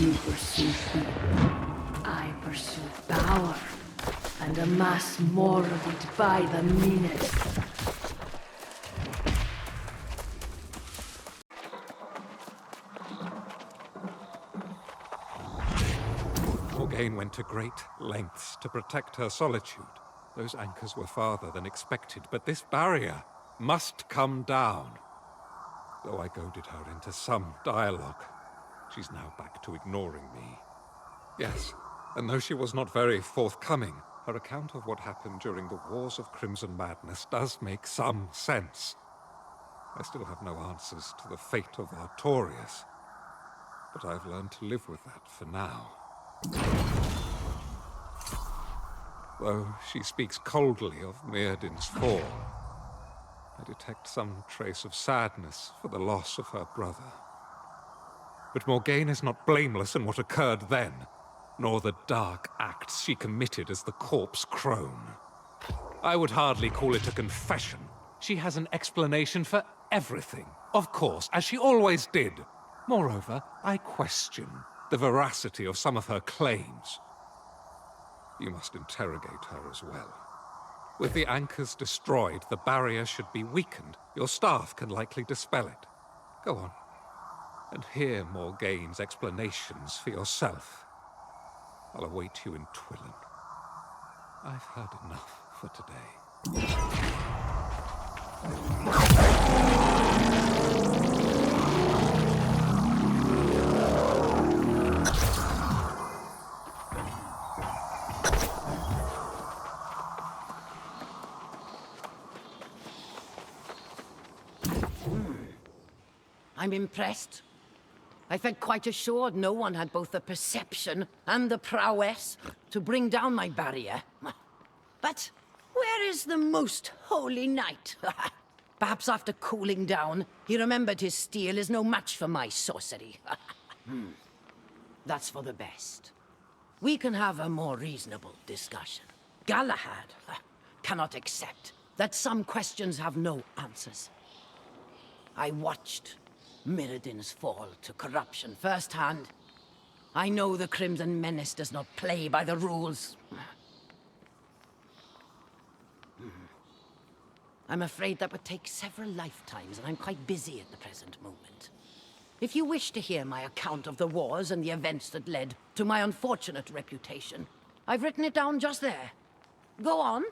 You pursue fear. I pursue power. And amass more of it by the minute. Morgaine went to great lengths to protect her solitude. Those anchors were farther than expected, but this barrier must come down. Though I goaded her into some dialogue, she's now back to ignoring me. Yes, and though she was not very forthcoming, her account of what happened during the Wars of Crimson Madness does make some sense. I still have no answers to the fate of Artorias, but I've learned to live with that for now. Though she speaks coldly of Mirrodin's fall, I detect some trace of sadness for the loss of her brother. But Morgaine is not blameless in what occurred then, nor the dark acts she committed as the corpse crone. I would hardly call it a confession. She has an explanation for everything, of course, as she always did. Moreover, I question the veracity of some of her claims. You must interrogate her as well. With the anchors destroyed, the barrier should be weakened. Your staff can likely dispel it. Go on, and hear Morgaine's explanations for yourself. I'll await you in Twillen. I've heard enough for today. I'm impressed. I felt quite assured no one had both the perception and the prowess to bring down my barrier. But where is the most holy knight? Perhaps after cooling down, he remembered his steel is no match for my sorcery. That's for the best. We can have a more reasonable discussion. Galahad cannot accept that some questions have no answers. I watched Mirrodin's fall to corruption firsthand. I know the Crimson Menace does not play by the rules. I'm afraid that would take several lifetimes, and I'm quite busy at the present moment. If you wish to hear my account of the wars and the events that led to my unfortunate reputation, I've written it down just there. Go on.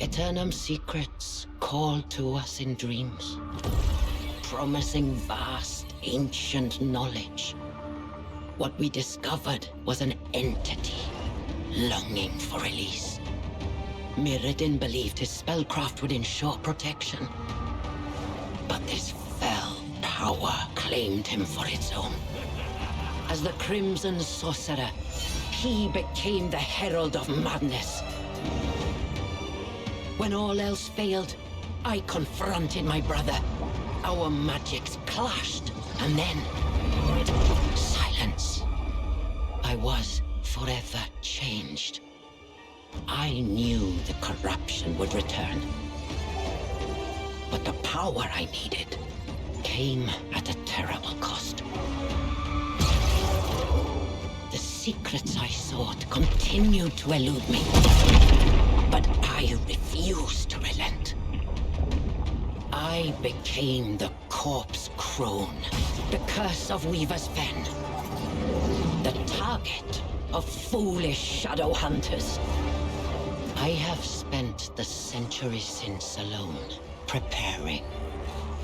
Eternum secrets called to us in dreams, promising vast, ancient knowledge. What we discovered was an entity longing for release. Mirrodin believed his spellcraft would ensure protection, but this fell power claimed him for its own. As the Crimson Sorcerer, he became the herald of madness. When all else failed, I confronted my brother. Our magics clashed, and then silence. I was forever changed. I knew the corruption would return. But the power I needed came at a terrible cost. The secrets I sought continued to elude me, but I refused to relent. I became the corpse crone, the curse of Weaver's Fen, the target of foolish shadow hunters. I have spent the century since alone, preparing.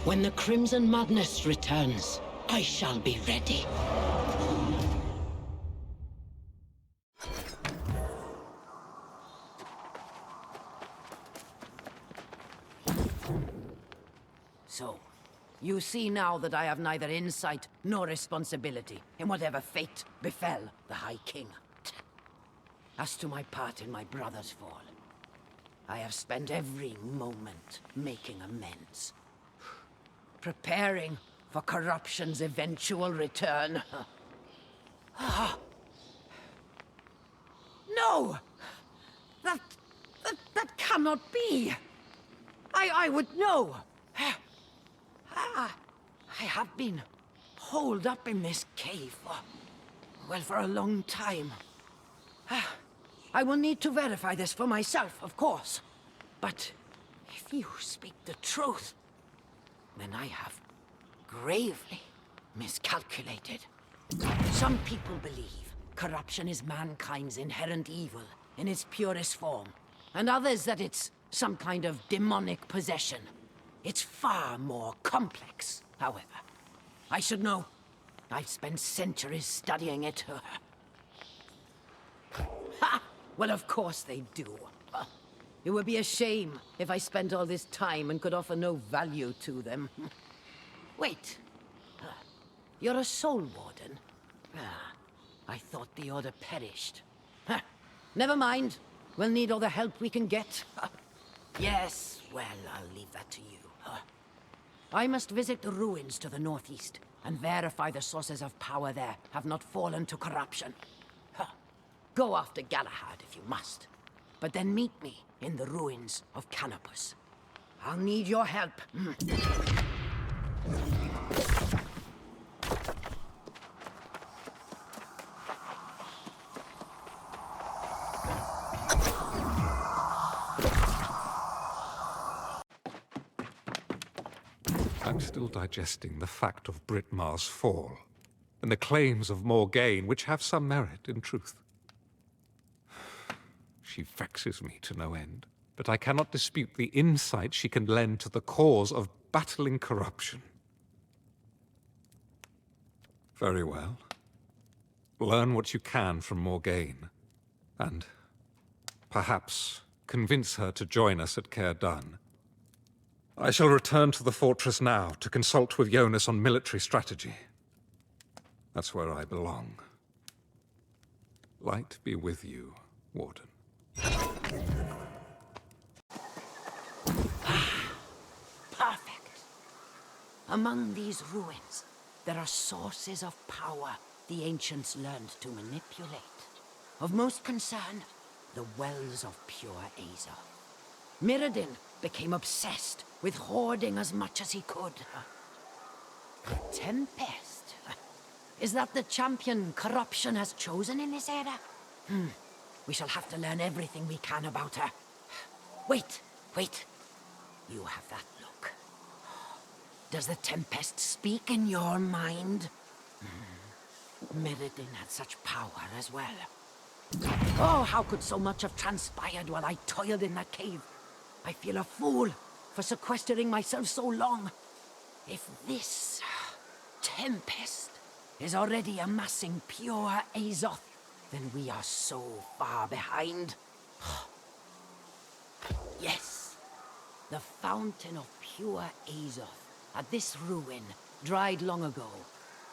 When the Crimson Madness returns, I shall be ready. So, you see now that I have neither insight nor responsibility in whatever fate befell the High King. As to my part in my brother's fall, I have spent every moment making amends. Preparing for corruption's eventual return. No! That cannot be! I would know. I have been holed up in this cave for a long time. I will need to verify this for myself, of course. But if you speak the truth, then I have gravely miscalculated. Some people believe corruption is mankind's inherent evil in its purest form, and others that it's some kind of demonic possession. It's far more complex, however. I should know. I've spent centuries studying it. Ha! Well, of course they do. It would be a shame if I spent all this time and could offer no value to them. Wait. You're a soul warden? I thought the order perished. Never mind. We'll need all the help we can get. Yes, well, I'll leave that to you. I must visit the ruins to the northeast and verify the sources of power there have not fallen to corruption. Go after Galahad if you must, but then meet me in the ruins of Canopus. I'll need your help. I'm still digesting the fact of Britmar's fall, and the claims of Morgaine, which have some merit in truth. She vexes me to no end, but I cannot dispute the insight she can lend to the cause of battling corruption. Very well. Learn what you can from Morgaine, and perhaps convince her to join us at Caer Dun. I shall return to the fortress now to consult with Jonas on military strategy. That's where I belong. Light be with you, Warden. Perfect. Among these ruins, there are sources of power the ancients learned to manipulate. Of most concern, the wells of pure Azer. Mirrodin became obsessed with hoarding as much as he could. Tempest? Is that the champion corruption has chosen in this era? We shall have to learn everything we can about her. Wait. You have that look. Does the Tempest speak in your mind? Mirrodin had such power as well. Oh, how could so much have transpired while I toiled in that cave? I feel a fool for sequestering myself so long. If this Tempest is already amassing pure Azoth, then we are so far behind. Yes, the fountain of pure Azoth at this ruin dried long ago,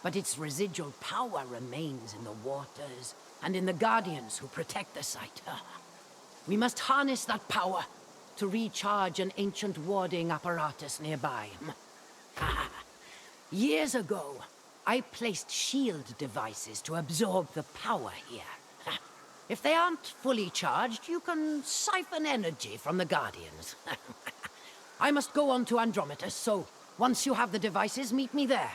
but its residual power remains in the waters and in the guardians who protect the site. We must harness that power to recharge an ancient warding apparatus nearby. Years ago, I placed shield devices to absorb the power here. If they aren't fully charged, you can siphon energy from the Guardians. I must go on to Andrometus, so once you have the devices, meet me there.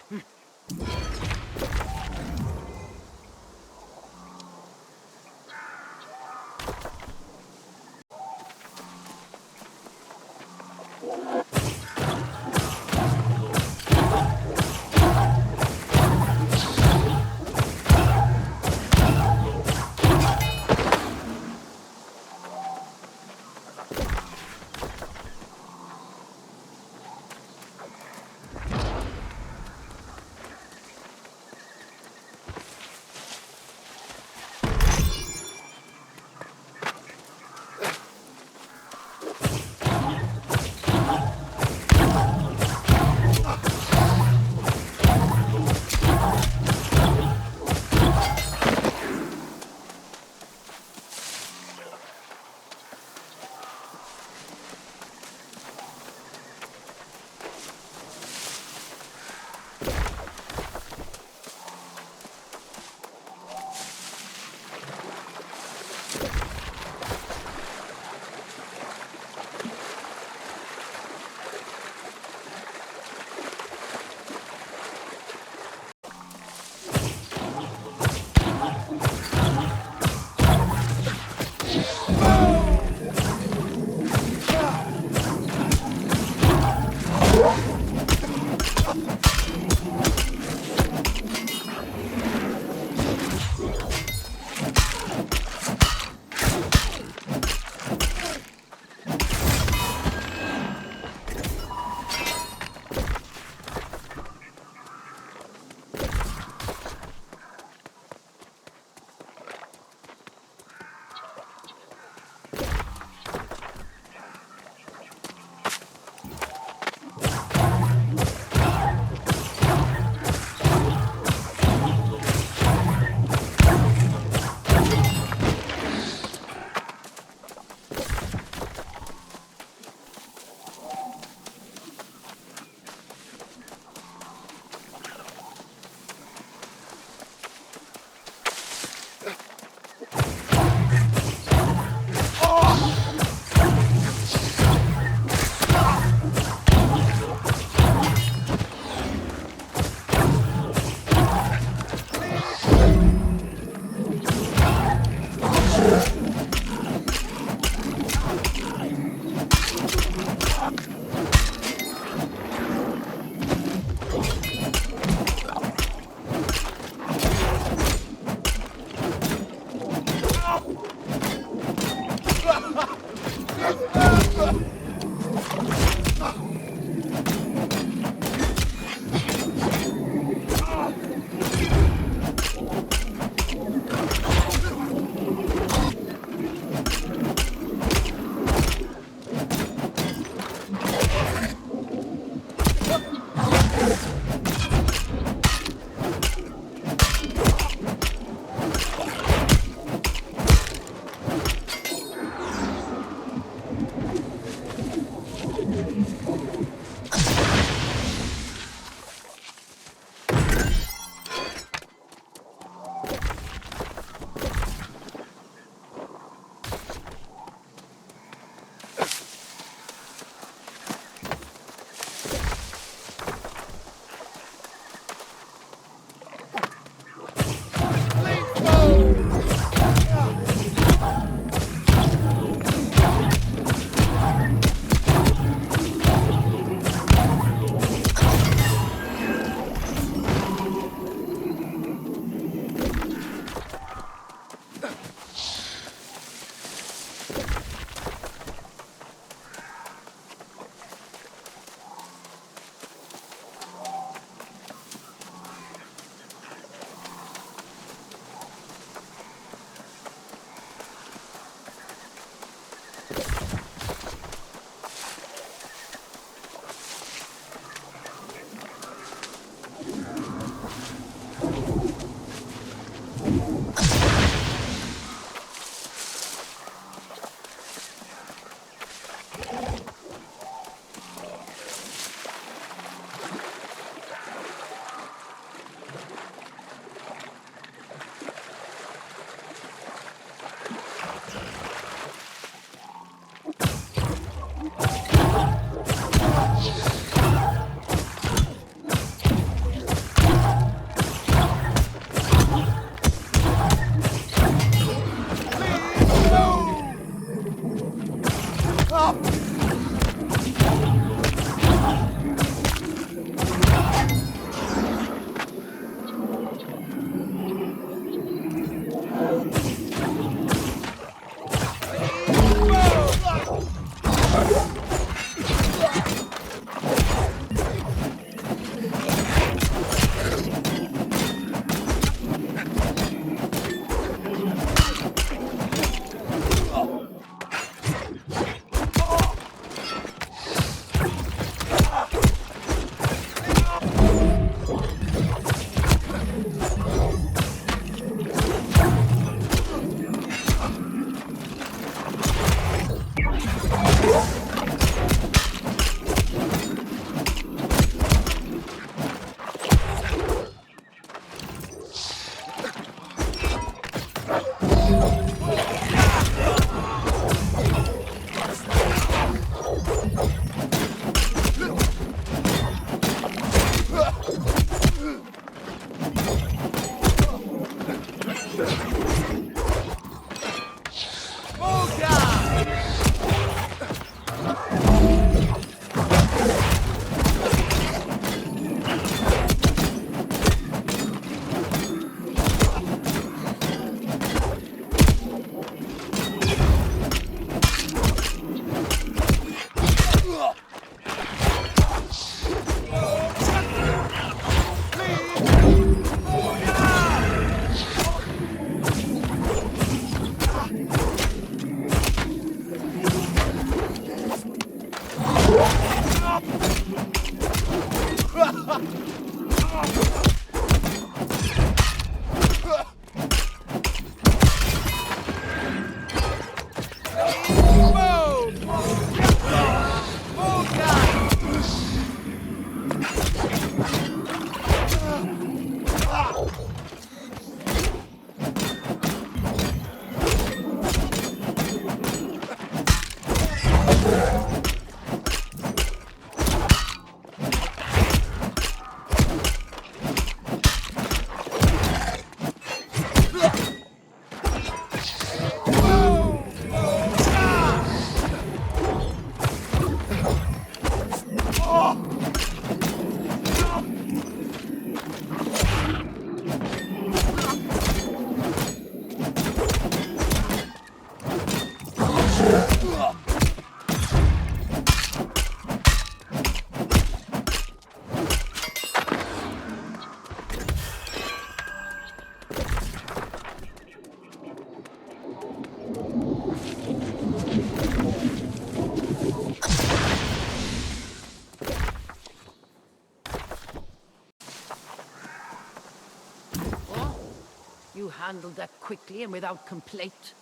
You handled that quickly and without complaint.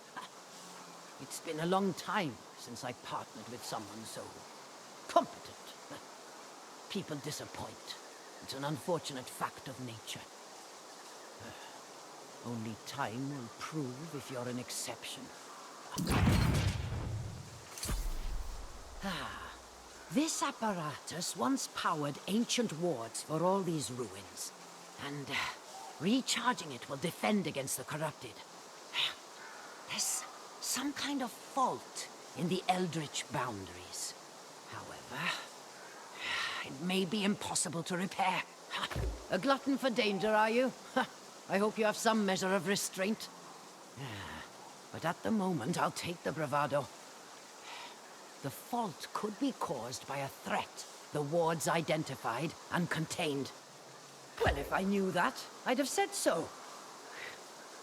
It's been a long time since I partnered with someone so competent. People disappoint. It's an unfortunate fact of nature. Only time will prove if you're an exception. This apparatus once powered ancient wards for all these ruins, and recharging it will defend against the corrupted. There's some kind of fault in the eldritch boundaries. However, it may be impossible to repair. A glutton for danger, are you? I hope you have some measure of restraint. But at the moment, I'll take the bravado. The fault could be caused by a threat the wards identified and contained. Well, if I knew that, I'd have said so.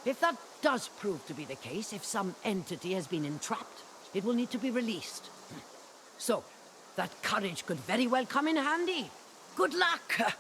If that does prove to be the case, if some entity has been entrapped, it will need to be released. So, that courage could very well come in handy. Good luck!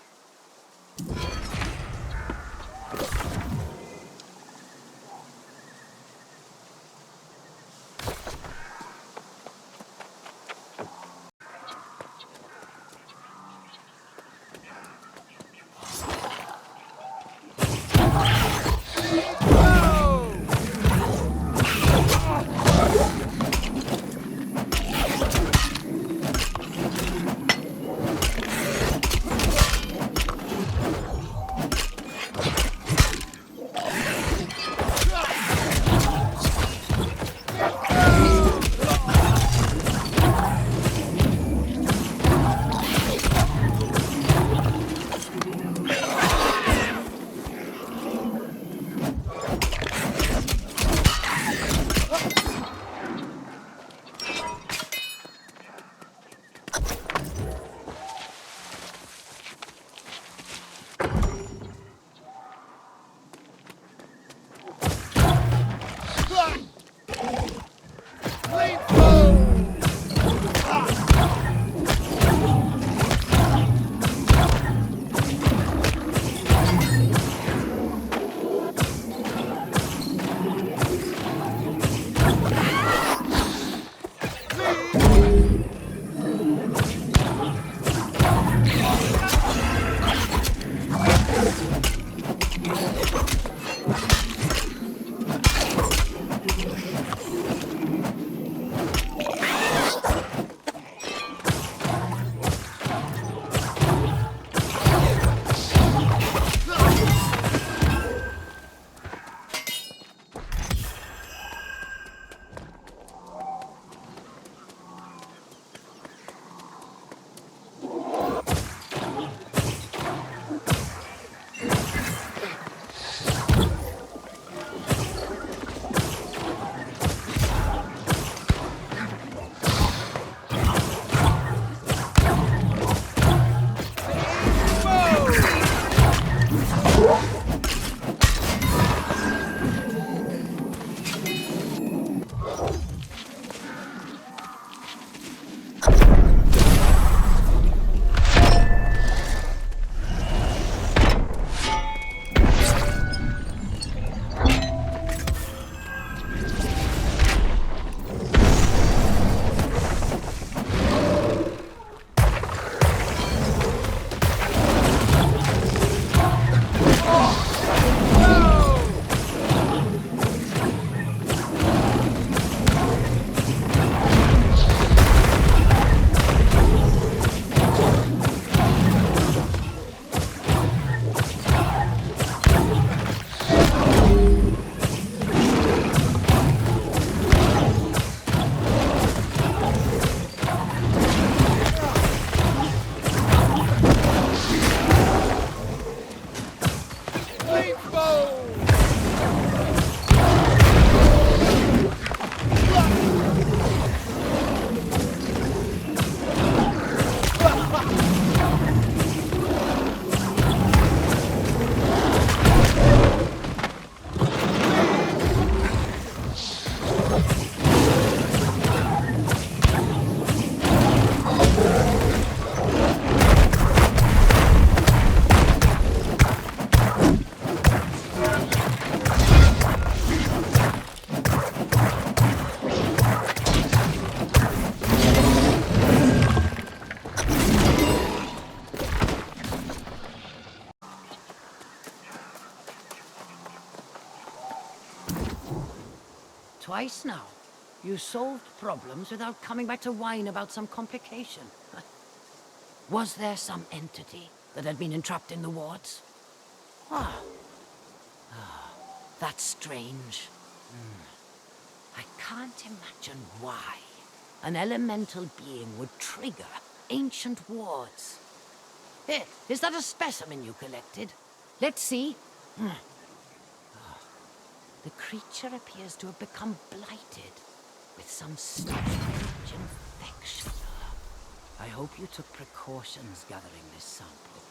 Twice now. You solved problems without coming back to whine about some complication. Was there some entity that had been entrapped in the wards? Ah. That's strange. I can't imagine why an elemental being would trigger ancient wards. Here, is that a specimen you collected? Let's see. The creature appears to have become blighted with some strange infection. I hope you took precautions gathering this sample.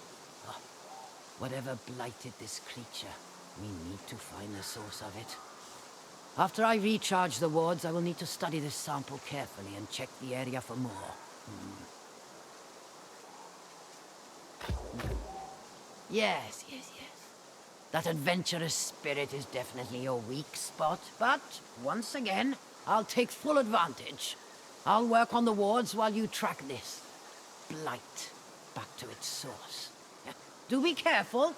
Whatever blighted this creature, we need to find the source of it. After I recharge the wards, I will need to study this sample carefully and check the area for more. Yes. That adventurous spirit is definitely your weak spot, but once again, I'll take full advantage. I'll work on the wards while you track this Blight back to its source. Do be careful.